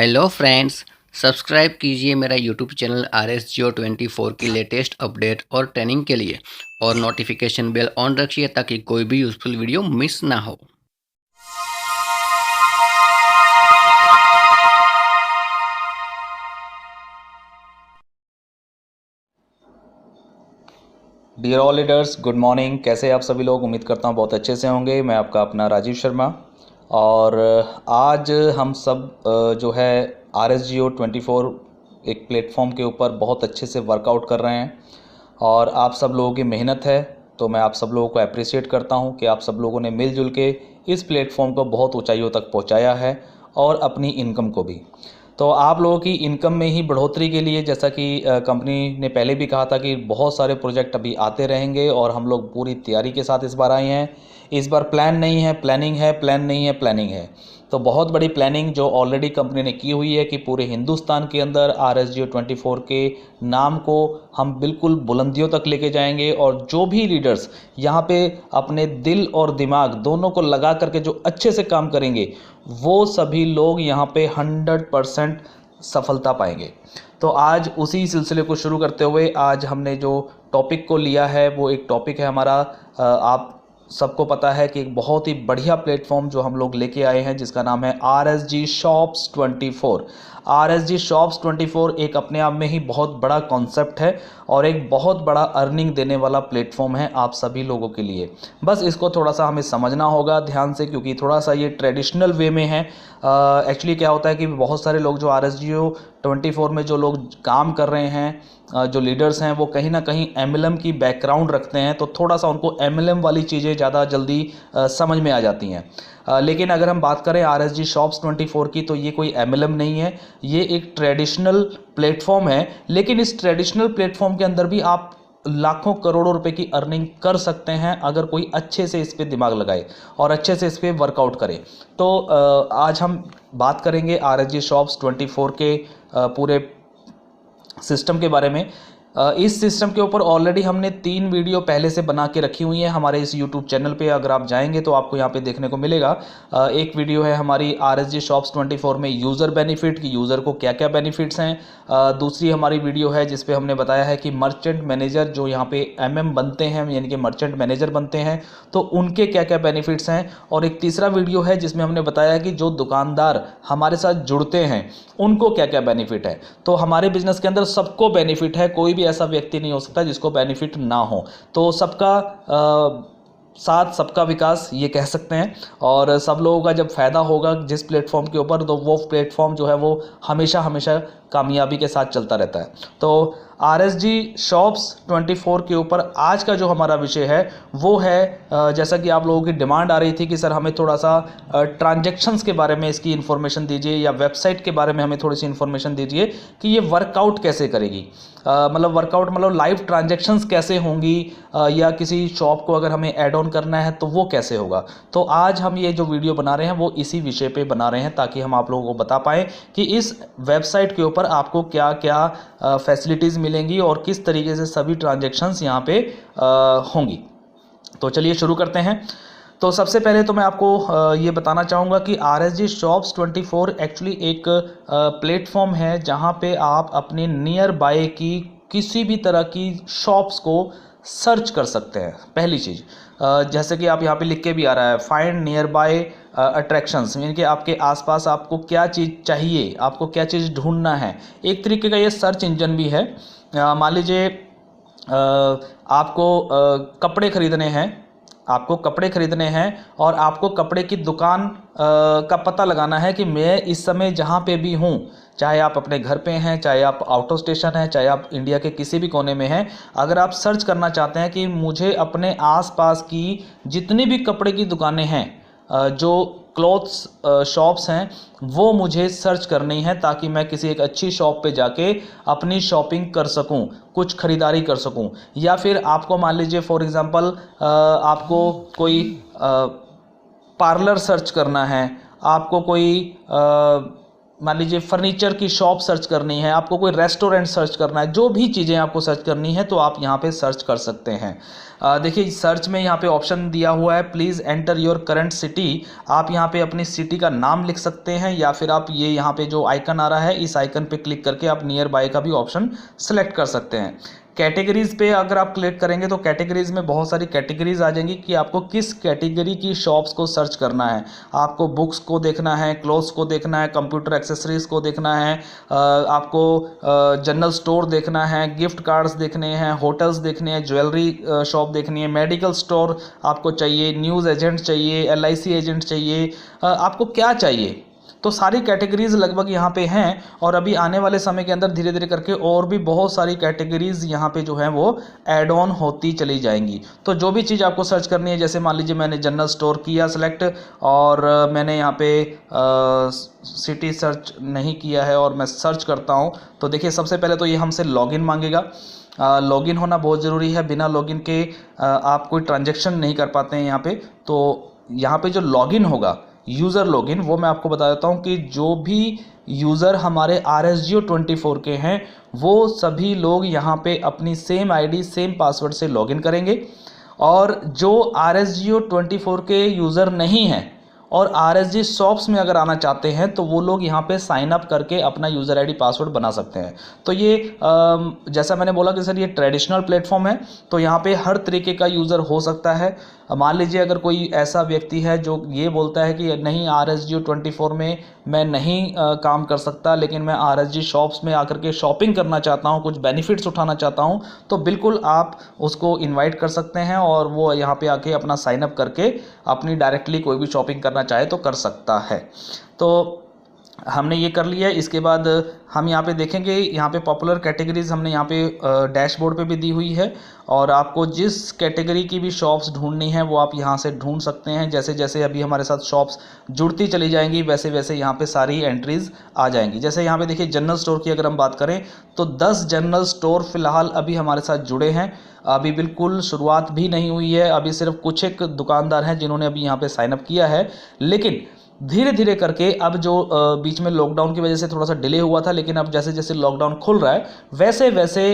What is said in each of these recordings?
Hello friends, subscribe कीजिए मेरा YouTube channel RSGO24 की लेटेस्ट अपडेट और ट्रेनिंग के लिए और नोटिफिकेशन बेल ऑन रखिए ताकि कोई भी यूज़फुल वीडियो मिस ना हो। Dear all leaders, good morning. कैसे आप सभी लोग? उम्मीद करता हूँ बहुत अच्छे से होंगे। मैं आपका अपना राजीव शर्मा और आज हम सब जो है RSGO24 एक प्लेटफॉर्म के ऊपर बहुत अच्छे से वर्कआउट कर रहे हैं और आप सब लोगों की मेहनत है, तो मैं आप सब लोगों को अप्रिशिएट करता हूँ कि आप सब लोगों ने मिलजुल के इस प्लेटफॉर्म को बहुत ऊंचाइयों तक पहुँचाया है और अपनी इनकम को भी। तो आप लोगों की इनकम में ही बढ़ोतरी के लिए, जैसा कि कंपनी ने पहले भी कहा था कि बहुत सारे प्रोजेक्ट अभी आते रहेंगे और हम लोग पूरी तैयारी के साथ इस बार आए हैं। इस बार प्लान नहीं है, प्लानिंग है, प्लान नहीं है, प्लानिंग है। तो बहुत बड़ी प्लानिंग जो ऑलरेडी कंपनी ने की हुई है कि पूरे हिंदुस्तान के अंदर RSGO24 के नाम को हम बिल्कुल बुलंदियों तक लेके जाएंगे और जो भी लीडर्स यहाँ पे अपने दिल और दिमाग दोनों को लगा करके जो अच्छे से काम करेंगे वो सभी लोग यहाँ पे 100% सफलता पाएंगे। तो आज उसी सिलसिले को शुरू करते हुए आज हमने जो टॉपिक को लिया है वो एक टॉपिक है हमारा, आप सबको पता है कि एक बहुत ही बढ़िया प्लेटफॉर्म जो हम लोग लेके आए हैं जिसका नाम है RSG Shops 24। RSG Shops 24 एक अपने आप में ही बहुत बड़ा कॉन्सेप्ट है और एक बहुत बड़ा अर्निंग देने वाला प्लेटफॉर्म है आप सभी लोगों के लिए। बस इसको थोड़ा सा हमें समझना होगा ध्यान से, क्योंकि थोड़ा सा ये ट्रेडिशनल वे में है। एक्चुअली क्या होता है कि बहुत सारे लोग जो RSGO24 में जो लोग काम कर रहे हैं, जो लीडर्स हैं, वो कहीं ना कहीं MLM की बैकग्राउंड रखते हैं, तो थोड़ा सा उनको MLM वाली चीज़ें ज़्यादा जल्दी समझ में आ जाती हैं। लेकिन अगर हम बात करें RSG Shops 24 की, तो ये कोई MLM नहीं है, ये एक ट्रेडिशनल प्लेटफॉर्म है। लेकिन इस ट्रेडिशनल प्लेटफॉर्म के अंदर भी आप लाखों करोड़ों रुपए की अर्निंग कर सकते हैं अगर कोई अच्छे से इस पे दिमाग लगाए और अच्छे से इस पे वर्कआउट करे। तो आज हम बात करेंगे RSG Shops 24 के पूरे सिस्टम के बारे में। इस सिस्टम के ऊपर ऑलरेडी हमने 3 वीडियो पहले से बना के रखी हुई हैं हमारे इस यूट्यूब चैनल पे। अगर आप जाएंगे तो आपको यहाँ पे देखने को मिलेगा। एक वीडियो है हमारी RSG Shops 24 में यूज़र बेनिफिट की, यूज़र को क्या क्या बेनिफिट्स हैं। दूसरी हमारी वीडियो है जिस पे हमने बताया है कि मर्चेंट मैनेजर जो यहाँ पे MM बनते हैं, यानी कि मर्चेंट मैनेजर बनते हैं, तो उनके क्या क्या बेनिफिट्स हैं। और एक तीसरा वीडियो है जिसमें हमने बताया कि जो दुकानदार हमारे साथ जुड़ते हैं उनको क्या क्या बेनिफिट है। तो हमारे बिजनेस के अंदर सबको बेनिफिट है, कोई भी ऐसा व्यक्ति नहीं हो सकता जिसको बेनिफिट ना हो। तो सबका साथ सबका विकास ये कह सकते हैं। और सब लोगों का जब फायदा होगा जिस प्लेटफॉर्म के ऊपर, तो वो प्लेटफॉर्म जो है वो हमेशा हमेशा कामयाबी के साथ चलता रहता है। तो RSG Shops 24 के ऊपर आज का जो हमारा विषय है वो है, जैसा कि आप लोगों की डिमांड आ रही थी कि सर हमें थोड़ा सा ट्रांजैक्शंस के बारे में इसकी इन्फॉर्मेशन दीजिए या वेबसाइट के बारे में हमें थोड़ी सी इन्फॉर्मेशन दीजिए कि ये वर्कआउट कैसे करेगी। मतलब वर्कआउट मतलब लाइव ट्रांजैक्शंस कैसे होंगी, या किसी शॉप को अगर हमें ऐड ऑन करना है तो वो कैसे होगा। तो आज हम ये जो वीडियो बना रहे हैं वो इसी विषय पे बना रहे हैं ताकि हम आप लोगों को बता पाएँ कि इस वेबसाइट के ऊपर आपको क्या क्या फैसिलिटीज़ मिलेंगी और किस तरीके से सभी ट्रांजैक्शंस यहाँ पे होंगी। तो चलिए शुरू करते हैं। तो सबसे पहले तो मैं आपको ये बताना चाहूँगा कि RSG Shops 24 एक्चुअली एक प्लेटफॉर्म है जहाँ पे आप अपने नियर बाय की किसी भी तरह की शॉप्स को सर्च कर सकते हैं। पहली चीज़, जैसे कि आप यहाँ पे लिख के भी आ रहा है, फाइंड नियर बाय अट्रैक्शंस, यानी कि आपके आसपास आपको क्या चीज़ चाहिए, आपको क्या चीज़ ढूंढना है। एक तरीके का ये सर्च इंजन भी है। मान लीजिए आपको कपड़े खरीदने हैं, आपको कपड़े खरीदने हैं और आपको कपड़े की दुकान का पता लगाना है कि मैं इस समय जहाँ पे भी हूँ, चाहे आप अपने घर पे हैं, चाहे आप आउट ऑफ स्टेशन हैं, चाहे आप इंडिया के किसी भी कोने में हैं, अगर आप सर्च करना चाहते हैं कि मुझे अपने आसपास की जितनी भी कपड़े की दुकानें हैं, जो क्लॉथ्स शॉप्स हैं, वो मुझे सर्च करनी है ताकि मैं किसी एक अच्छी शॉप पे जाके अपनी शॉपिंग कर सकूं, कुछ खरीदारी कर सकूं। या फिर आपको मान लीजिए फॉर एग्जांपल आपको कोई पार्लर सर्च करना है, आपको कोई मान लीजिए फर्नीचर की शॉप सर्च करनी है, आपको कोई रेस्टोरेंट सर्च करना है, जो भी चीज़ें आपको सर्च करनी है तो आप यहाँ पे सर्च कर सकते हैं। देखिए सर्च में यहाँ पे ऑप्शन दिया हुआ है please enter your current city. आप यहाँ पे अपनी सिटी का नाम लिख सकते हैं, या फिर आप ये यहाँ पे जो आइकन आ रहा है इस आइकन पे क्लिक करके आप नियर बाय का भी ऑप्शन सेलेक्ट कर सकते हैं। कैटेगरीज पे अगर आप क्लिक करेंगे तो कैटेगरीज में बहुत सारी कैटेगरीज आ जाएंगी कि आपको किस कैटेगरी की शॉप्स को सर्च करना है। आपको बुक्स को देखना है, क्लोथ्स को देखना है, कंप्यूटर एक्सेसरीज को देखना है, आपको जनरल स्टोर देखना है, गिफ्ट कार्ड्स देखने हैं, होटल्स देखने हैं, ज्वेलरी शॉप देखनी है, मेडिकल स्टोर आपको चाहिए, न्यूज़ एजेंट चाहिए, LIC एजेंट चाहिए, आपको क्या चाहिए। तो सारी कैटेगरीज लगभग यहाँ पे हैं, और अभी आने वाले समय के अंदर धीरे धीरे करके और भी बहुत सारी कैटेगरीज यहाँ पे जो हैं वो ऐड ऑन होती चली जाएंगी। तो जो भी चीज़ आपको सर्च करनी है, जैसे मान लीजिए मैंने जनरल स्टोर किया सिलेक्ट, और मैंने यहाँ पे सिटी सर्च नहीं किया है और मैं सर्च करता हूँ, तो देखिए सबसे पहले तो ये हमसे लॉगिन मांगेगा। लॉगिन होना बहुत ज़रूरी है, बिना लॉगिन के आप कोई ट्रांजेक्शन नहीं कर पाते हैं यहाँ पे। तो यहाँ पे जो लॉगिन होगा यूज़र लॉगिन, वो मैं आपको बता देता हूँ कि जो भी यूज़र हमारे RSGO24 के हैं वो सभी लोग यहाँ पे अपनी सेम आईडी सेम पासवर्ड से लॉगिन करेंगे, और जो RSGO24 के यूज़र नहीं हैं और RSG शॉप्स में अगर आना चाहते हैं तो वो लोग यहाँ पे साइन अप करके अपना यूज़र आईडी पासवर्ड बना सकते हैं। तो ये जैसा मैंने बोला कि सर ये ट्रेडिशनल प्लेटफॉर्म है, तो यहाँ पे हर तरीके का यूज़र हो सकता है। मान लीजिए अगर कोई ऐसा व्यक्ति है जो ये बोलता है कि नहीं RSGO24 में मैं नहीं काम कर सकता, लेकिन मैं RSG शॉप्स में आकर के शॉपिंग करना चाहता हूँ, कुछ बेनिफिट्स उठाना चाहता हूँ, तो बिल्कुल आप उसको इनवाइट कर सकते हैं और वो यहाँ पे आके अपना साइन अप करके अपनी डायरेक्टली कोई भी शॉपिंग करना चाहे तो कर सकता है। तो हमने ये कर लिया है। इसके बाद हम यहाँ पे देखेंगे, यहाँ पे पॉपुलर कैटेगरीज हमने यहाँ पे डैशबोर्ड पे भी दी हुई है, और आपको जिस कैटेगरी की भी शॉप्स ढूंढनी है वो आप यहाँ से ढूंढ सकते हैं। जैसे जैसे अभी हमारे साथ शॉप्स जुड़ती चली जाएंगी वैसे वैसे यहाँ पे सारी एंट्रीज आ जाएंगी। जैसे यहाँ पे देखिए जनरल स्टोर की अगर हम बात करें तो 10 जनरल स्टोर फिलहाल अभी हमारे साथ जुड़े हैं। अभी बिल्कुल शुरुआत भी नहीं हुई है, अभी सिर्फ कुछ एक दुकानदार हैं जिन्होंने अभी यहाँ पे साइन अप किया है, लेकिन धीरे धीरे करके अब जो बीच में लॉकडाउन की वजह से थोड़ा सा डिले हुआ था, लेकिन अब जैसे जैसे लॉकडाउन खुल रहा है वैसे वैसे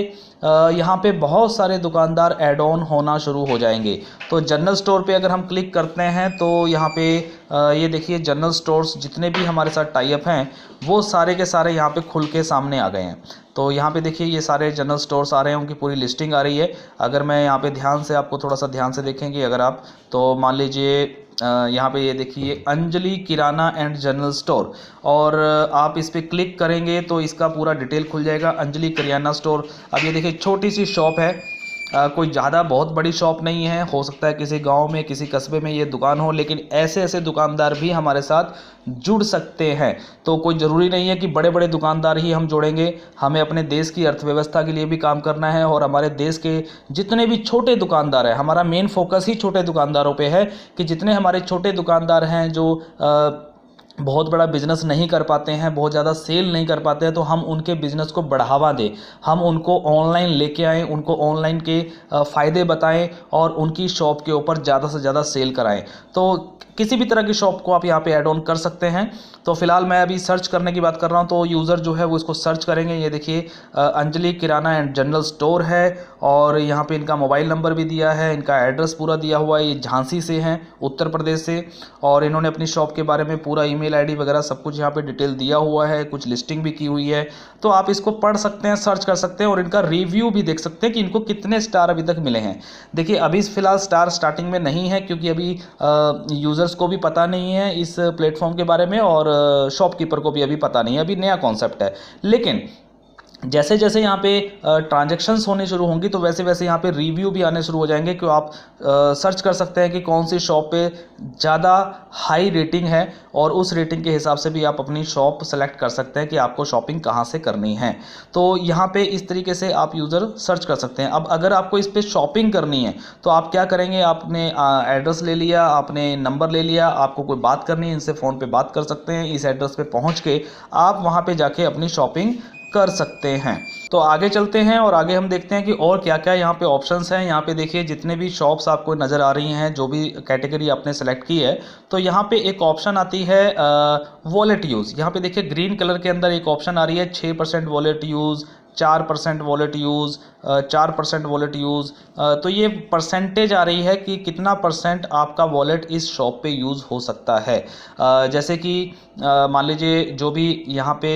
यहाँ पे बहुत सारे दुकानदार ऐड ऑन होना शुरू हो जाएंगे। तो जनरल स्टोर पे अगर हम क्लिक करते हैं तो यहाँ पे ये देखिए जनरल स्टोर्स जितने भी हमारे साथ टाई अप हैं वो सारे के सारे यहाँ पे खुल के सामने आ गए हैं। तो यहाँ पे देखिए ये सारे जनरल स्टोर्स आ रहे हैं, उनकी पूरी लिस्टिंग आ रही है। अगर मैं यहाँ पे ध्यान से आपको थोड़ा सा ध्यान से देखेंगे अगर आप, तो मान लीजिए यहाँ पे ये देखिए अंजलि किराना एंड जनरल स्टोर, और आप इस पर क्लिक करेंगे तो इसका पूरा डिटेल खुल जाएगा। अंजलि किराना स्टोर, अब ये देखिए छोटी सी शॉप है, कोई ज़्यादा बहुत बड़ी शॉप नहीं है, हो सकता है किसी गांव में किसी कस्बे में ये दुकान हो, लेकिन ऐसे ऐसे दुकानदार भी हमारे साथ जुड़ सकते हैं। तो कोई ज़रूरी नहीं है कि बड़े बड़े दुकानदार ही हम जोड़ेंगे, हमें अपने देश की अर्थव्यवस्था के लिए भी काम करना है, और हमारे देश के जितने भी छोटे दुकानदार हैं, हमारा मेन फोकस ही छोटे दुकानदारों पे है कि जितने हमारे छोटे दुकानदार हैं जो बहुत बड़ा बिजनेस नहीं कर पाते हैं, बहुत ज़्यादा सेल नहीं कर पाते हैं, तो हम उनके बिज़नेस को बढ़ावा दें, हम उनको ऑनलाइन लेके आएँ, उनको ऑनलाइन के फ़ायदे बताएं और उनकी शॉप के ऊपर ज़्यादा से ज़्यादा सेल कराएं। तो किसी भी तरह की शॉप को आप यहाँ पे ऐड ऑन कर सकते हैं। तो फिलहाल मैं अभी सर्च करने की बात कर रहा हूँ, तो यूज़र जो है वो इसको सर्च करेंगे। ये देखिए अंजलि किराना एंड जनरल स्टोर है, और यहाँ पे इनका मोबाइल नंबर भी दिया है, इनका एड्रेस पूरा दिया हुआ है। ये झांसी से हैं, उत्तर प्रदेश से, और इन्होंने अपनी शॉप के बारे में पूरा ईमेल आईडी वगैरह सब कुछ यहाँ पे डिटेल दिया हुआ है, कुछ लिस्टिंग भी की हुई है। तो आप इसको पढ़ सकते हैं, सर्च कर सकते हैं, और इनका रिव्यू भी देख सकते हैं कि इनको कितने स्टार अभी तक मिले हैं। देखिए अभी फिलहाल स्टार स्टार्टिंग में नहीं है, क्योंकि अभी यूज़र्स को भी पता नहीं है इस प्लेटफॉर्म के बारे में, और शॉपकीपर को भी अभी पता नहीं है, अभी नया कॉन्सेप्ट है। लेकिन जैसे जैसे यहाँ पे ट्रांजैक्शंस होने शुरू होंगी तो वैसे वैसे यहाँ पे रिव्यू भी आने शुरू हो जाएंगे, कि आप सर्च कर सकते हैं कि कौन सी शॉप पे ज़्यादा हाई रेटिंग है, और उस रेटिंग के हिसाब से भी आप अपनी शॉप सेलेक्ट कर सकते हैं कि आपको शॉपिंग कहाँ से करनी है। तो यहाँ पे इस तरीके से आप यूज़र सर्च कर सकते हैं। अब अगर आपको इस पर शॉपिंग करनी है तो आप क्या करेंगे, आपने एड्रेस ले लिया, आपने नंबर ले लिया, आपको कोई बात करनी है, इनसे फ़ोन पर बात कर सकते हैं। इस एड्रेस पर पहुँच के आप वहाँ पर जाके अपनी शॉपिंग कर सकते हैं। तो आगे चलते हैं और आगे हम देखते हैं कि और क्या क्या यहाँ पे ऑप्शंस हैं। यहाँ पे देखिए जितने भी शॉप्स आपको नज़र आ रही हैं, जो भी कैटेगरी आपने सेलेक्ट की है, तो यहाँ पे एक ऑप्शन आती है वॉलेट यूज़। यहाँ पे देखिए ग्रीन कलर के अंदर एक ऑप्शन आ रही है 6% wallet use, 4% wallet use, 4% wallet use. तो ये परसेंटेज आ रही है कि कितना परसेंट आपका वॉलेट इस शॉप पे यूज़ हो सकता है। जैसे कि मान लीजिए जो भी यहाँ पे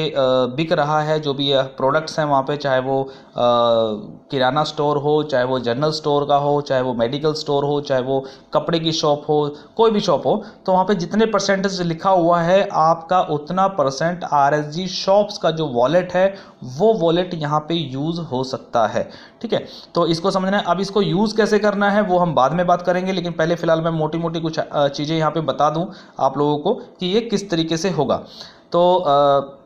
बिक रहा है, जो भी प्रोडक्ट्स हैं वहाँ पे, चाहे वो किराना स्टोर हो, चाहे वो जनरल स्टोर का हो, चाहे वो मेडिकल स्टोर हो, चाहे वो कपड़े की शॉप हो, कोई भी शॉप हो, तो वहाँ पे जितने परसेंटेज लिखा हुआ है आपका उतना परसेंट RSG शॉप्स का जो वॉलेट है वो वॉलेट यहाँ पे यूज़ हो सकता है। ठीक है, तो इसको समझना है। अब इसको यूज़ कैसे करना है वो हम बाद में बात करेंगे, लेकिन पहले फ़िलहाल मैं मोटी मोटी कुछ चीज़ें यहाँ पे बता दूँ आप लोगों को कि ये किस तरीके से होगा। तो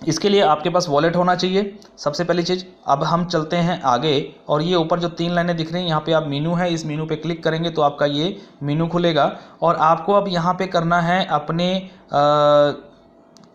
इसके लिए आपके पास वॉलेट होना चाहिए सबसे पहली चीज़। अब हम चलते हैं आगे, और ये ऊपर जो 3 लाइनें दिख रही हैं यहाँ पे आप मीनू है, इस मीनू पे क्लिक करेंगे तो आपका ये मीनू खुलेगा, और आपको अब यहाँ पे करना है अपने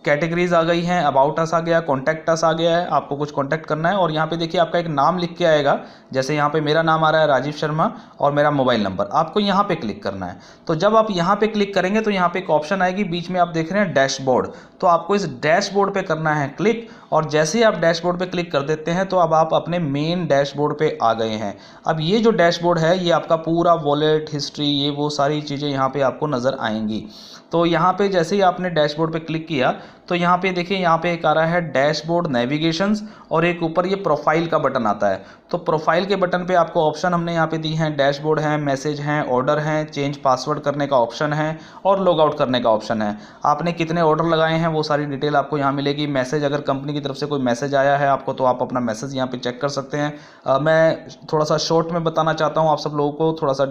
कैटेगरीज आ गई हैं, अबाउट अस आ गया, कॉन्टैक्ट अस आ गया है, आपको कुछ कॉन्टैक्ट करना है, और यहाँ पे देखिए आपका एक नाम लिख के आएगा। जैसे यहाँ पे मेरा नाम आ रहा है राजीव शर्मा और मेरा मोबाइल नंबर, आपको यहाँ पे क्लिक करना है। तो जब आप यहाँ पे क्लिक करेंगे तो यहाँ पे एक ऑप्शन आएगी, बीच में आप देख रहे हैं डैशबोर्ड, तो आपको इस डैशबोर्ड पे करना है क्लिक, और जैसे ही आप डैशबोर्ड पे क्लिक कर देते हैं तो अब आप अपने मेन डैशबोर्ड पे आ गए हैं। अब ये जो डैशबोर्ड है ये आपका पूरा वॉलेट हिस्ट्री, ये वो सारी चीज़ें यहाँ पे आपको नज़र आएंगी। तो यहाँ पे जैसे ही आपने डैशबोर्ड पे क्लिक किया तो यहाँ पे देखिए यहाँ पे एक आ रहा है डैशबोर्ड नेविगेशंस, और एक ऊपर ये प्रोफाइल का बटन आता है। तो प्रोफाइल के बटन पे आपको ऑप्शन हमने यहाँ पे दी हैं, डैशबोर्ड है, मैसेज हैं, ऑर्डर हैं, चेंज पासवर्ड करने का ऑप्शन है, और लॉग आउट करने का ऑप्शन है। आपने कितने ऑर्डर लगाए हैं वो सारी डिटेल आपको यहाँ मिलेगी। मैसेज, अगर कंपनी की तरफ से कोई मैसेज आया है आपको तो आप अपना मैसेज यहाँ पे चेक कर सकते हैं। मैं थोड़ा सा शॉर्ट में बताना चाहता हूँ आप सब लोगों को, थोड़ा सा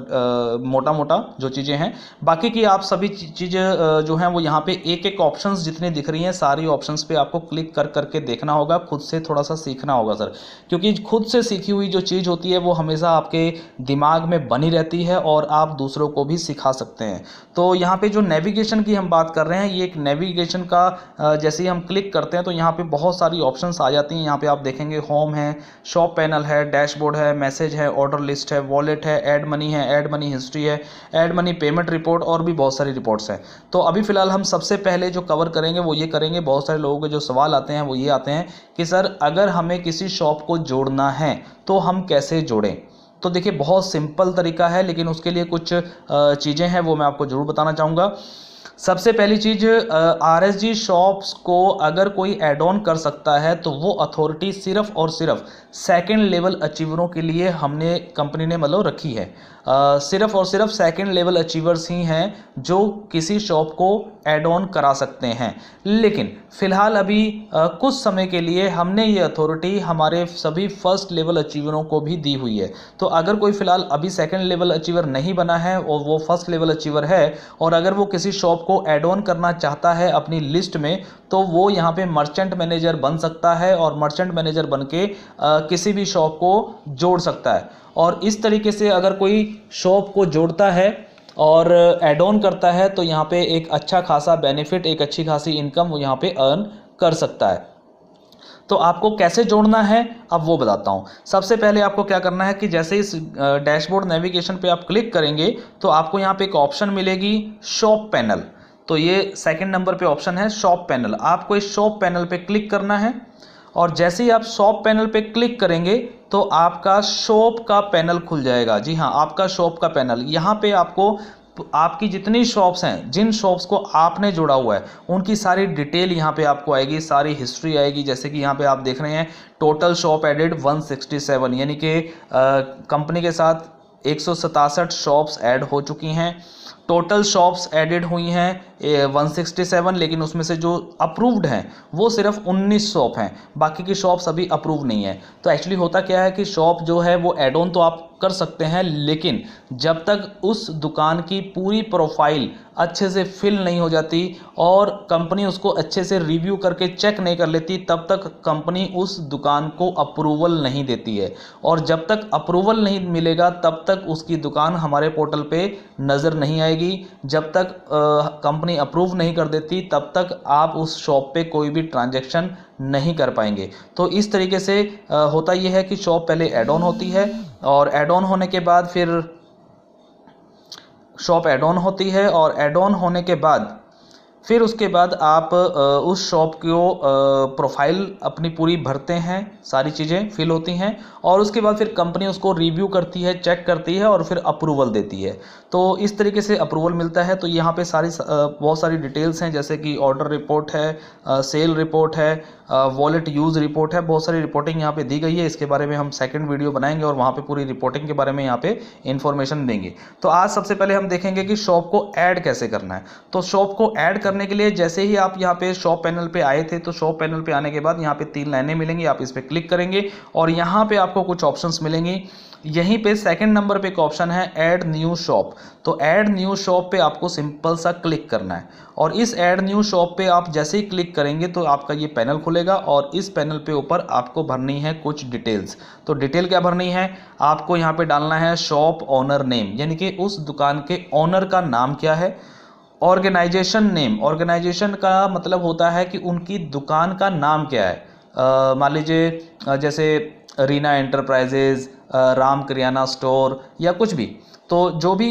मोटा मोटा जो चीज़ें हैं, बाकी की आप सभी चीज़ें जो हैं वो यहाँ पे एक एक ऑप्शंस जितनी दिख रही हैं सारी ऑप्शंस पे आपको क्लिक कर करके देखना होगा, खुद से थोड़ा सा सीखना होगा सर, क्योंकि खुद से सीखी हुई जो चीज़ होती है वो हमेशा आपके दिमाग में बनी रहती है और आप दूसरों को भी सिखा सकते हैं। तो यहाँ पे जो नेविगेशन की हम बात कर रहे हैं, ये एक नेविगेशन का जैसे ही हम क्लिक करते हैं तो यहाँ पे बहुत सारी ऑप्शंस आ जाती हैं। यहाँ पे आप देखेंगे होम है, शॉप पैनल है, डैशबोर्ड है, मैसेज है, ऑर्डर लिस्ट है, वॉलेट है, ऐड मनी है, ऐड मनी हिस्ट्री है, ऐड मनी पेमेंट रिपोर्ट, और भी बहुत सारी रिपोर्ट्स हैं। तो अभी फिलहाल हम सबसे पहले जो कवर करेंगे वो ये करेंगे। बहुत सारे लोगों के जो सवाल आते हैं वो ये आते हैं कि सर अगर हमें किसी शॉप को जोड़ना है तो हम कैसे जोड़ें। तो देखिए बहुत सिंपल तरीका है, लेकिन उसके लिए कुछ चीज़ें हैं वो मैं आपको ज़रूर बताना चाहूँगा। सबसे पहली चीज़, RSG शॉप्स को अगर कोई एड ऑन कर सकता है तो वो अथॉरिटी सिर्फ और सिर्फ सेकंड लेवल अचीवरों के लिए हमने कंपनी ने मतलब रखी है। सिर्फ और सिर्फ सेकंड लेवल अचीवर्स ही हैं जो किसी शॉप को ऐड ऑन करा सकते हैं। लेकिन फ़िलहाल अभी कुछ समय के लिए हमने ये अथॉरिटी हमारे सभी फर्स्ट लेवल अचीवरों को भी दी हुई है। तो अगर कोई फ़िलहाल अभी सेकंड लेवल अचीवर नहीं बना है और वो फर्स्ट लेवल अचीवर है, और अगर वो किसी शॉप को ऐड ऑन करना चाहता है अपनी लिस्ट में, तो वो यहाँ पे मर्चेंट मैनेजर बन सकता है और मर्चेंट मैनेजर बन के किसी भी शॉप को जोड़ सकता है। और इस तरीके से अगर कोई शॉप को जोड़ता है और ऐड ऑन करता है तो यहाँ पे एक अच्छा खासा बेनिफिट, एक अच्छी खासी इनकम वो यहाँ पे अर्न कर सकता है। तो आपको कैसे जोड़ना है अब वो बताता हूँ। सबसे पहले आपको क्या करना है कि जैसे इस डैशबोर्ड नेविगेशन पे आप क्लिक करेंगे तो आपको यहाँ पे एक ऑप्शन मिलेगी शॉप पैनल। तो ये सेकंड नंबर पे ऑप्शन है शॉप पैनल। आपको इस शॉप पैनल पे क्लिक करना है, और जैसे ही आप शॉप पैनल पे क्लिक करेंगे तो आपका शॉप का पैनल खुल जाएगा। जी हाँ, आपका शॉप का पैनल। यहाँ पे आपको आपकी जितनी शॉप्स हैं, जिन शॉप्स को आपने जोड़ा हुआ है, उनकी सारी डिटेल यहाँ पे आपको आएगी, सारी हिस्ट्री आएगी। जैसे कि यहाँ पे आप देख रहे हैं टोटल शॉप एडेड 167, यानी कि कंपनी के साथ 167 शॉप्स ऐड हो चुकी हैं। टोटल शॉप्स एडेड हुई हैं 167, लेकिन उसमें से जो अप्रूव्ड हैं वो सिर्फ 19 शॉप हैं, बाकी की शॉप्स अभी अप्रूव नहीं है। तो एक्चुअली होता क्या है कि शॉप जो है वो एड ऑन तो आप कर सकते हैं, लेकिन जब तक उस दुकान की पूरी प्रोफाइल अच्छे से फिल नहीं हो जाती और कंपनी उसको अच्छे से रिव्यू करके चेक नहीं कर लेती, तब तक कंपनी उस दुकान को अप्रूवल नहीं देती है। और जब तक अप्रूवल नहीं मिलेगा तब तक उसकी दुकान हमारे पोर्टल पे नज़र नहीं नहीं आएगी। जब तक कंपनी अप्रूव नहीं कर देती तब तक आप उस शॉप पे कोई भी ट्रांजैक्शन नहीं कर पाएंगे। तो इस तरीके से होता ये है कि शॉप पहले ऐड ऑन होती है और ऐड ऑन होने के बाद फिर शॉप ऐड ऑन होती है और ऐड ऑन होने के बाद फिर उसके बाद आप उस शॉप को प्रोफाइल अपनी पूरी भरते हैं, सारी चीज़ें फिल होती हैं और उसके बाद फिर कंपनी उसको रिव्यू करती है, चेक करती है और फिर अप्रूवल देती है। तो इस तरीके से अप्रूवल मिलता है। तो यहाँ पे बहुत सारी डिटेल्स हैं, जैसे कि ऑर्डर रिपोर्ट है, सेल रिपोर्ट है, वॉलेट यूज़ रिपोर्ट है, बहुत सारी रिपोर्टिंग यहाँ पे दी गई है। इसके बारे में हम सेकंड वीडियो बनाएंगे और वहाँ पे पूरी रिपोर्टिंग के बारे में यहाँ पे इन्फॉर्मेशन देंगे। तो आज सबसे पहले हम देखेंगे कि शॉप को ऐड कैसे करना है। तो शॉप को ऐड करने के लिए जैसे ही आप यहाँ पे शॉप पैनल पे आए थे, तो शॉप पैनल पे आने के बाद यहाँ पे 3 लाइनें मिलेंगी, आप इस पर क्लिक करेंगे और यहाँ पे आपको कुछ ऑप्शंस मिलेंगी। यहीं पे सेकंड नंबर पे एक ऑप्शन है ऐड न्यू शॉप। तो ऐड न्यू शॉप पे आपको सिंपल सा क्लिक करना है और इस ऐड न्यू शॉप पे आप जैसे ही क्लिक करेंगे तो आपका ये पैनल खुलेगा और इस पैनल पे ऊपर आपको भरनी है कुछ डिटेल्स। तो डिटेल क्या भरनी है, आपको यहाँ पे डालना है शॉप ओनर नेम, यानी कि उस दुकान के ओनर का नाम क्या है। ऑर्गेनाइजेशन नेम, ऑर्गेनाइजेशन का मतलब होता है कि उनकी दुकान का नाम क्या है। मान लीजिए जैसे रीना एंटरप्राइजेज, राम किराना स्टोर या कुछ भी, तो जो भी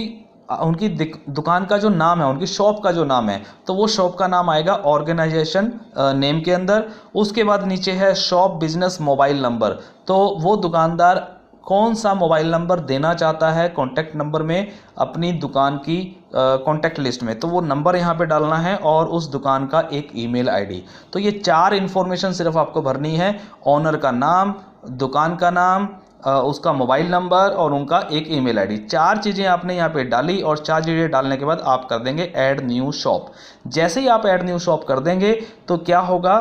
उनकी दुकान का जो नाम है, उनकी शॉप का जो नाम है, तो वो शॉप का नाम आएगा ऑर्गेनाइजेशन नेम के अंदर। उसके बाद नीचे है शॉप बिजनेस मोबाइल नंबर, तो वो दुकानदार कौन सा मोबाइल नंबर देना चाहता है कॉन्टैक्ट नंबर में अपनी दुकान की कॉन्टैक्ट लिस्ट में, तो वो नंबर यहाँ पे डालना है और उस दुकान का एक ईमेल आईडी। तो ये 4 इन्फॉर्मेशन सिर्फ आपको भरनी है, ओनर का नाम, दुकान का नाम, उसका मोबाइल नंबर और उनका एक ईमेल आईडी। 4 चीज़ें आपने यहाँ पे डाली और 4 चीज़ें डालने के बाद आप कर देंगे ऐड न्यू शॉप। जैसे ही आप ऐड न्यू शॉप कर देंगे तो क्या होगा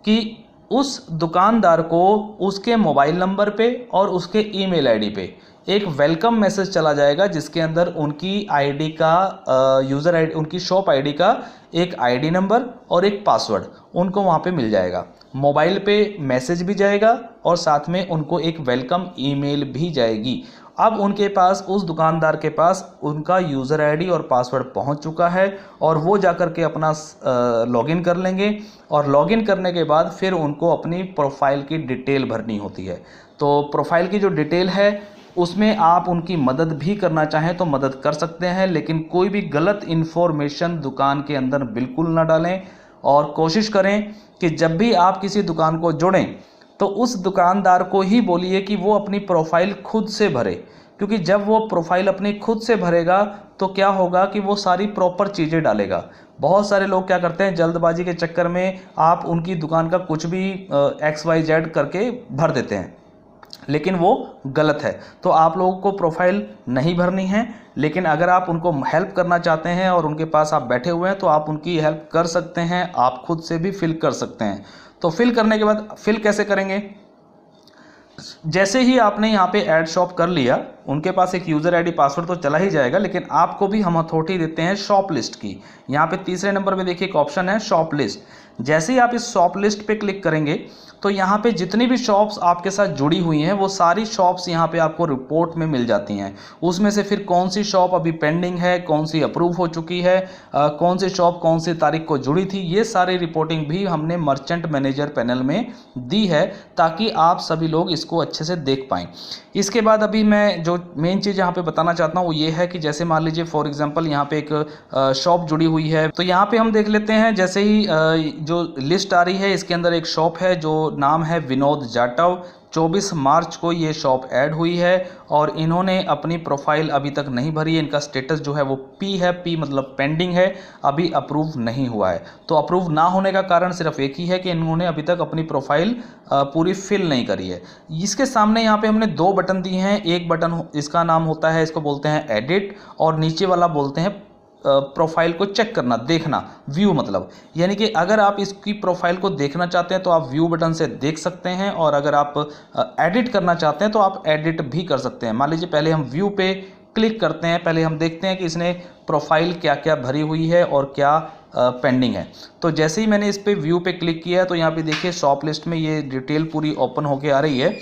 कि उस दुकानदार को उसके मोबाइल नंबर पे और उसके ईमेल आईडी पे एक वेलकम मैसेज चला जाएगा, जिसके अंदर उनकी आईडी का यूज़र आईडी, उनकी शॉप आईडी का एक आईडी नंबर और एक पासवर्ड उनको वहाँ पे मिल जाएगा। मोबाइल पे मैसेज भी जाएगा और साथ में उनको एक वेलकम ईमेल भी जाएगी। अब उनके पास, उस दुकानदार के पास उनका यूज़र आईडी और पासवर्ड पहुंच चुका है और वो जाकर के अपना लॉगिन कर लेंगे और लॉगिन करने के बाद फिर उनको अपनी प्रोफाइल की डिटेल भरनी होती है। तो प्रोफाइल की जो डिटेल है उसमें आप उनकी मदद भी करना चाहें तो मदद कर सकते हैं, लेकिन कोई भी गलत इन्फॉर्मेशन दुकान के अंदर बिल्कुल ना डालें और कोशिश करें कि जब भी आप किसी दुकान को जोड़ें तो उस दुकानदार को ही बोलिए कि वो अपनी प्रोफाइल खुद से भरे, क्योंकि जब वो प्रोफाइल अपनी खुद से भरेगा तो क्या होगा कि वो सारी प्रॉपर चीज़ें डालेगा। बहुत सारे लोग क्या करते हैं, जल्दबाजी के चक्कर में आप उनकी दुकान का कुछ भी XYZ करके भर देते हैं, लेकिन वो गलत है। तो आप लोगों को प्रोफाइल नहीं भरनी है, लेकिन अगर आप उनको हेल्प करना चाहते हैं और उनके पास आप बैठे हुए हैं तो आप उनकी हेल्प कर सकते हैं, आप खुद से भी फिल कर सकते हैं। तो फिल करने के बाद फिल कैसे करेंगे, जैसे ही आपने यहाँ पे ऐड शॉप कर लिया, उनके पास एक यूज़र आईडी पासवर्ड तो चला ही जाएगा, लेकिन आपको भी हम अथॉरिटी देते हैं शॉप लिस्ट की। यहाँ पे तीसरे नंबर पे देखिए एक ऑप्शन है शॉप लिस्ट। जैसे ही आप इस शॉप लिस्ट पे क्लिक करेंगे तो यहाँ पे जितनी भी शॉप्स आपके साथ जुड़ी हुई हैं वो सारी शॉप्स यहाँ पे आपको रिपोर्ट में मिल जाती हैं। उसमें से फिर कौन सी शॉप अभी पेंडिंग है, कौन सी अप्रूव हो चुकी है, कौन सी शॉप कौन सी तारीख को जुड़ी थी, ये सारी रिपोर्टिंग भी हमने मर्चेंट मैनेजर पैनल में दी है ताकि आप सभी लोग इसको अच्छे से देख पाएँ। इसके बाद अभी मैं जो मेन चीज़ यहाँ पे बताना चाहता हूँ वो ये है कि जैसे मान लीजिए फॉर एग्जांपल यहाँ पे एक शॉप जुड़ी हुई है, तो यहाँ पे हम देख लेते हैं। जैसे ही जो लिस्ट आ रही है इसके अंदर एक शॉप है जो नाम है विनोद जाटव। 24 मार्च को ये शॉप ऐड हुई है और इन्होंने अपनी प्रोफाइल अभी तक नहीं भरी है। इनका स्टेटस जो है वो P है, P मतलब पेंडिंग है, अभी अप्रूव नहीं हुआ है। तो अप्रूव ना होने का कारण सिर्फ एक ही है कि इन्होंने अभी तक अपनी प्रोफाइल पूरी फिल नहीं करी है। इसके सामने यहाँ पे हमने 2 बटन दिए हैं। एक बटन इसका नाम होता है, इसको बोलते हैं एडिट, और नीचे वाला बोलते हैं प्रोफाइल को चेक करना, देखना, व्यू मतलब, यानी कि अगर आप इसकी प्रोफाइल को देखना चाहते हैं तो आप व्यू बटन से देख सकते हैं, और अगर आप एडिट करना चाहते हैं तो आप एडिट भी कर सकते हैं। मान लीजिए पहले हम व्यू पे क्लिक करते हैं, पहले हम देखते हैं कि इसने प्रोफाइल क्या क्या भरी हुई है और क्या पेंडिंग है। तो जैसे ही मैंने इस पे व्यू पे क्लिक किया है तो यहाँ पे देखिए शॉप लिस्ट में ये डिटेल पूरी ओपन होके आ रही है।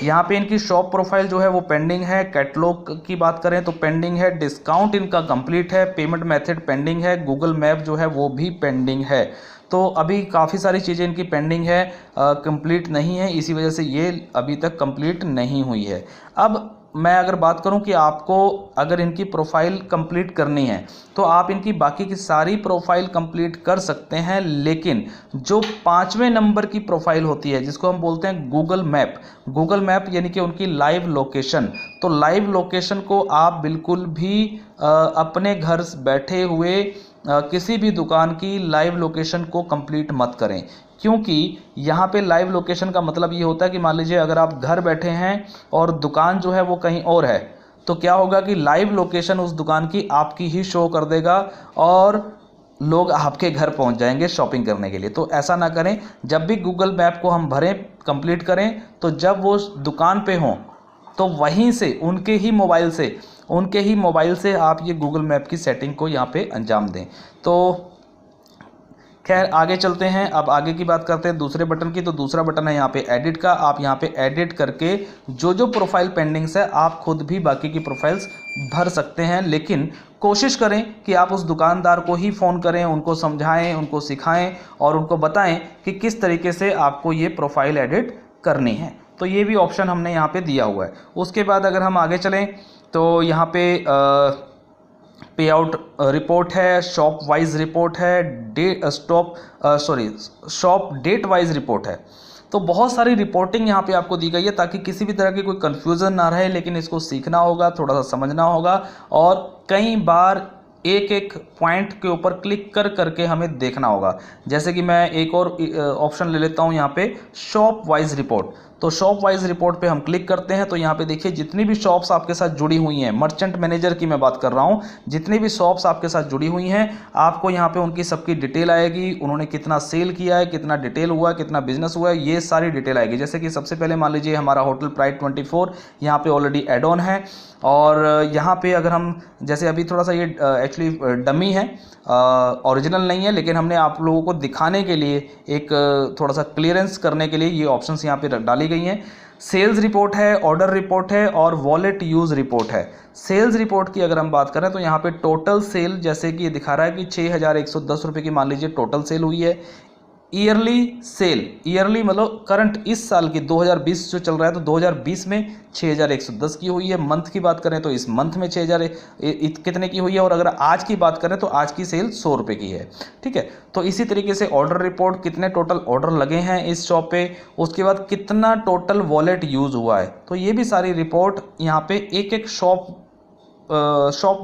यहाँ पे इनकी शॉप प्रोफाइल जो है वो पेंडिंग है, कैटलॉग की बात करें तो पेंडिंग है, डिस्काउंट इनका कंप्लीट है, पेमेंट मेथड पेंडिंग है, गूगल मैप जो है वो भी पेंडिंग है। तो अभी काफ़ी सारी चीज़ें इनकी पेंडिंग है, कंप्लीट नहीं है, इसी वजह से ये अभी तक कंप्लीट नहीं हुई है। अब मैं अगर बात करूं कि आपको अगर इनकी प्रोफाइल कंप्लीट करनी है तो आप इनकी बाकी की सारी प्रोफाइल कंप्लीट कर सकते हैं, लेकिन जो 5वें नंबर की प्रोफाइल होती है जिसको हम बोलते हैं गूगल मैप यानी कि उनकी लाइव लोकेशन, तो लाइव लोकेशन को आप बिल्कुल भी अपने घर बैठे हुए किसी भी दुकान की लाइव लोकेशन को कंप्लीट मत करें, क्योंकि यहाँ पे लाइव लोकेशन का मतलब ये होता है कि मान लीजिए अगर आप घर बैठे हैं और दुकान जो है वो कहीं और है, तो क्या होगा कि लाइव लोकेशन उस दुकान की आपकी ही शो कर देगा और लोग आपके घर पहुंच जाएंगे शॉपिंग करने के लिए। तो ऐसा ना करें, जब भी गूगल मैप को हम भरें कंप्लीट करें तो जब वो दुकान पे हों तो वहीं से उनके ही मोबाइल से आप ये गूगल मैप की सेटिंग को यहाँ पे अंजाम दें। तो खैर आगे चलते हैं, अब आगे की बात करते हैं दूसरे बटन की। तो दूसरा बटन है यहाँ पे एडिट का। आप यहाँ पे एडिट करके जो प्रोफाइल पेंडिंग्स है आप खुद भी बाकी की प्रोफाइल्स भर सकते हैं, लेकिन कोशिश करें कि आप उस दुकानदार को ही फ़ोन करें, उनको समझाएं, उनको सिखाएं और उनको बताएं कि किस तरीके से आपको ये प्रोफाइल एडिट करनी है। तो ये भी ऑप्शन हमने यहाँ पे दिया हुआ है। उसके बाद अगर हम आगे चलें तो यहाँ पे पे आउट रिपोर्ट है, शॉप वाइज रिपोर्ट है, शॉप डेट वाइज रिपोर्ट है। तो बहुत सारी रिपोर्टिंग यहाँ पे आपको दी गई है ताकि किसी भी तरह की कोई कन्फ्यूज़न ना रहे, लेकिन इसको सीखना होगा, थोड़ा सा समझना होगा और कई बार एक एक पॉइंट के ऊपर क्लिक करके हमें देखना होगा। जैसे कि मैं एक और ऑप्शन ले लेता हूँ यहाँ पे, शॉप वाइज रिपोर्ट। तो शॉप वाइज रिपोर्ट पे हम क्लिक करते हैं तो यहाँ पे देखिए जितनी भी शॉप्स आपके साथ जुड़ी हुई हैं, मर्चेंट मैनेजर की मैं बात कर रहा हूँ, जितनी भी शॉप्स आपके साथ जुड़ी हुई हैं आपको यहाँ पे उनकी सबकी डिटेल आएगी, उन्होंने कितना सेल किया है, कितना डिटेल हुआ, कितना बिजनेस हुआ है, ये सारी डिटेल आएगी। जैसे कि सबसे पहले मान लीजिए हमारा होटल प्राइड 24 यहाँ पे ऑलरेडी एड ऑन है और यहाँ पे अगर हम जैसे अभी थोड़ा सा ये एक्चुअली डमी है, ओरिजिनल नहीं है, लेकिन हमने आप लोगों को दिखाने के लिए एक थोड़ा सा क्लियरेंस करने के लिए ये ऑप्शंस यहाँ पे डाली गई हैं। सेल्स रिपोर्ट है, ऑर्डर रिपोर्ट है और वॉलेट यूज़ रिपोर्ट है। सेल्स रिपोर्ट की अगर हम बात करें तो यहाँ पे टोटल सेल जैसे कि ये दिखा रहा है कि 6,110 रुपये की मान लीजिए टोटल सेल हुई है। ईयरली सेल, ईयरली मतलब करंट इस साल की 2020 जो चल रहा है तो 2020 में 6,110 की हुई है। मंथ की बात करें तो इस मंथ में 6,000 कितने की हुई है, और अगर आज की बात करें तो आज की सेल 100 रुपये की है। ठीक है, तो इसी तरीके से ऑर्डर रिपोर्ट, कितने टोटल ऑर्डर लगे हैं इस शॉप पे, उसके बाद कितना टोटल वॉलेट यूज़ हुआ है, तो ये भी सारी रिपोर्ट यहाँ पे एक एक शॉप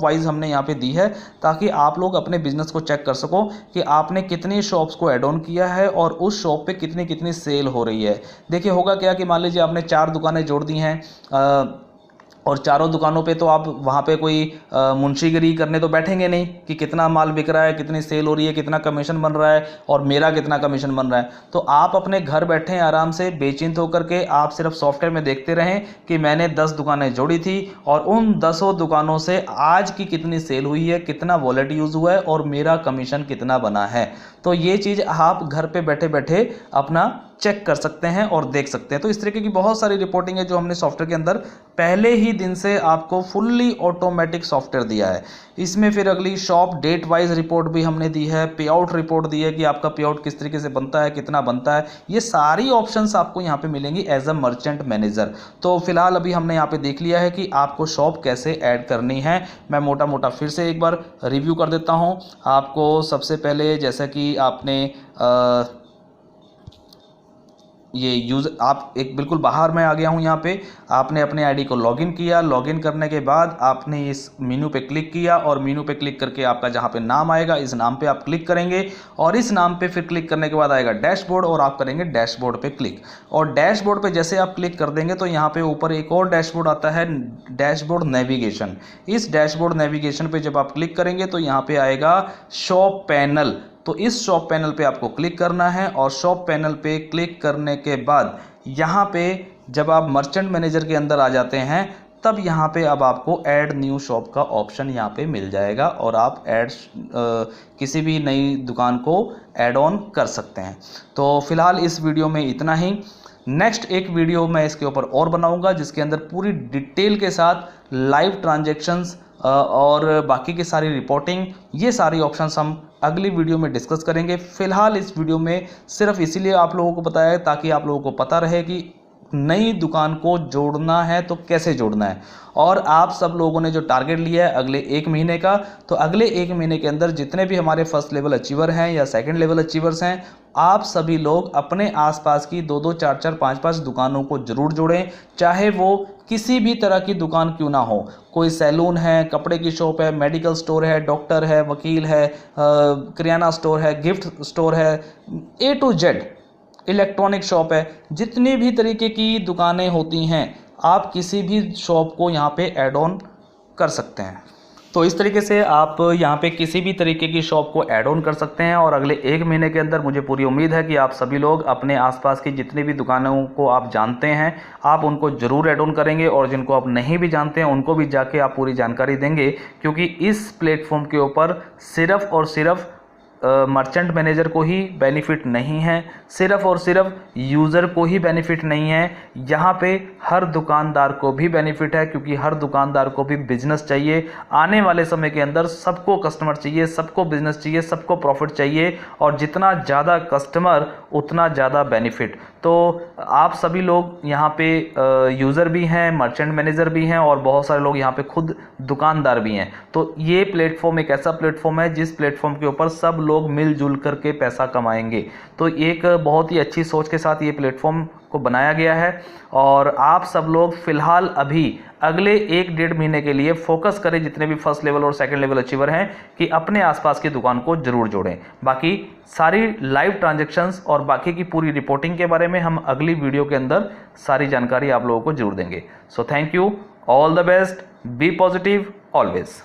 वाइज हमने यहाँ पे दी है ताकि आप लोग अपने बिजनेस को चेक कर सको कि आपने कितनी शॉप्स को ऐड ऑन किया है और उस शॉप पे कितनी कितनी सेल हो रही है। देखिए होगा क्या कि मान लीजिए आपने 4 दुकानें जोड़ दी हैं और चारों दुकानों पे तो आप वहाँ पे कोई मुंशीगिरी करने तो बैठेंगे नहीं कि कितना माल बिक रहा है, कितनी सेल हो रही है, कितना कमीशन बन रहा है और मेरा कितना कमीशन बन रहा है। तो आप अपने घर बैठे आराम से बेचिंत होकर के आप सिर्फ सॉफ्टवेयर में देखते रहें कि मैंने 10 दुकानें जोड़ी थी और उन 10 दुकानों से आज की कितनी सेल हुई है, कितना वॉलेट यूज़ हुआ है और मेरा कमीशन कितना बना है। तो ये चीज़ आप घर पे बैठे बैठे अपना चेक कर सकते हैं और देख सकते हैं। तो इस तरीके की बहुत सारी रिपोर्टिंग है जो हमने सॉफ्टवेयर के अंदर पहले ही दिन से आपको फुल्ली ऑटोमेटिक सॉफ्टवेयर दिया है। इसमें फिर अगली शॉप डेट वाइज रिपोर्ट भी हमने दी है, पे आउट रिपोर्ट दी है कि आपका पे आउट किस तरीके से बनता है, कितना बनता है, ये सारी ऑप्शंस आपको यहाँ पे मिलेंगी एज अ मर्चेंट मैनेजर। तो फिलहाल अभी हमने यहाँ पे देख लिया है कि आपको शॉप कैसे ऐड करनी है। मैं मोटा मोटा फिर से एक बार रिव्यू कर देता हूँ आपको। सबसे पहले जैसा कि आपने ये यूज़ आप एक बिल्कुल बाहर मैं आ गया हूँ, यहाँ पे आपने अपने आईडी को लॉगिन किया। लॉगिन करने के बाद आपने इस मेनू पे क्लिक किया और मेनू पे क्लिक करके आपका जहाँ पे नाम आएगा इस नाम पे आप क्लिक करेंगे और इस नाम पे फिर क्लिक करने के बाद आएगा डैशबोर्ड और आप करेंगे डैशबोर्ड पे क्लिक। और डैशबोर्ड पे जैसे आप क्लिक कर देंगे तो यहाँ पे ऊपर एक और डैशबोर्ड आता है, डैशबोर्ड नेविगेशन। इस डैशबोर्ड नेविगेशन पे जब आप क्लिक करेंगे तो यहाँ पे आएगा शॉप पैनल। तो इस शॉप पैनल पे आपको क्लिक करना है और शॉप पैनल पे क्लिक करने के बाद यहाँ पे जब आप मर्चेंट मैनेजर के अंदर आ जाते हैं तब यहाँ पे अब आपको ऐड न्यू शॉप का ऑप्शन यहाँ पे मिल जाएगा और आप किसी भी नई दुकान को ऐड ऑन कर सकते हैं। तो फिलहाल इस वीडियो में इतना ही। नेक्स्ट एक वीडियो मैं इसके ऊपर और बनाऊंगा जिसके अंदर पूरी डिटेल के साथ लाइव ट्रांजैक्शंस और बाकी की सारी रिपोर्टिंग, ये सारी ऑप्शंस हम अगली वीडियो में डिस्कस करेंगे। फिलहाल इस वीडियो में सिर्फ इसीलिए आप लोगों को बताया है ताकि आप लोगों को पता रहे कि नई दुकान को जोड़ना है तो कैसे जोड़ना है। और आप सब लोगों ने जो टारगेट लिया है अगले 1 महीने का, तो अगले 1 महीने के अंदर जितने भी हमारे फर्स्ट लेवल अचीवर हैं या सेकंड लेवल अचीवर्स हैं, आप सभी लोग अपने आसपास की 2-2, 4-4, 5-5 दुकानों को जरूर जोड़ें, चाहे वो किसी भी तरह की दुकान क्यों ना हो। कोई सैलून है, कपड़े की शॉप है, मेडिकल स्टोर है, डॉक्टर है, वकील है, किराना स्टोर है, गिफ्ट स्टोर है, A to Z, electronic shop है, जितनी भी तरीके की दुकानें होती हैं आप किसी भी शॉप को यहाँ पे ऐड ऑन कर सकते हैं। तो इस तरीके से आप यहाँ पे किसी भी तरीके की शॉप को ऐड ऑन कर सकते हैं और अगले 1 महीने के अंदर मुझे पूरी उम्मीद है कि आप सभी लोग अपने आसपास की जितनी भी दुकानों को आप जानते हैं आप उनको ज़रूर ऐड ऑन करेंगे, और जिनको आप नहीं भी जानते हैं उनको भी जाके आप पूरी जानकारी देंगे, क्योंकि इस प्लेटफॉर्म के ऊपर सिर्फ और सिर्फ मर्चेंट मैनेजर को ही बेनिफिट नहीं है, सिर्फ और सिर्फ यूज़र को ही बेनिफिट नहीं है, यहाँ पे हर दुकानदार को भी बेनिफिट है, क्योंकि हर दुकानदार को भी बिजनेस चाहिए। आने वाले समय के अंदर सबको कस्टमर चाहिए, सबको बिजनेस चाहिए, सबको प्रॉफिट चाहिए, और जितना ज़्यादा कस्टमर उतना ज़्यादा बेनिफिट। तो आप सभी लोग यहाँ पे यूज़र भी हैं, मर्चेंट मैनेजर भी हैं, और बहुत सारे लोग यहाँ पे खुद दुकानदार भी हैं। तो ये प्लेटफॉर्म एक ऐसा प्लेटफॉर्म है जिस प्लेटफॉर्म के ऊपर सब लोग मिलजुल करके पैसा कमाएंगे। तो एक बहुत ही अच्छी सोच के साथ ये प्लेटफॉर्म को बनाया गया है, और आप सब लोग फिलहाल अभी अगले 1-1.5 महीने के लिए फोकस करें, जितने भी फर्स्ट लेवल और सेकंड लेवल अचीवर हैं, कि अपने आसपास की दुकान को जरूर जोड़ें। बाकी सारी लाइव ट्रांजैक्शंस और बाकी की पूरी रिपोर्टिंग के बारे में हम अगली वीडियो के अंदर सारी जानकारी आप लोगों को जरूर देंगे। So thank you, all the best, be positive always.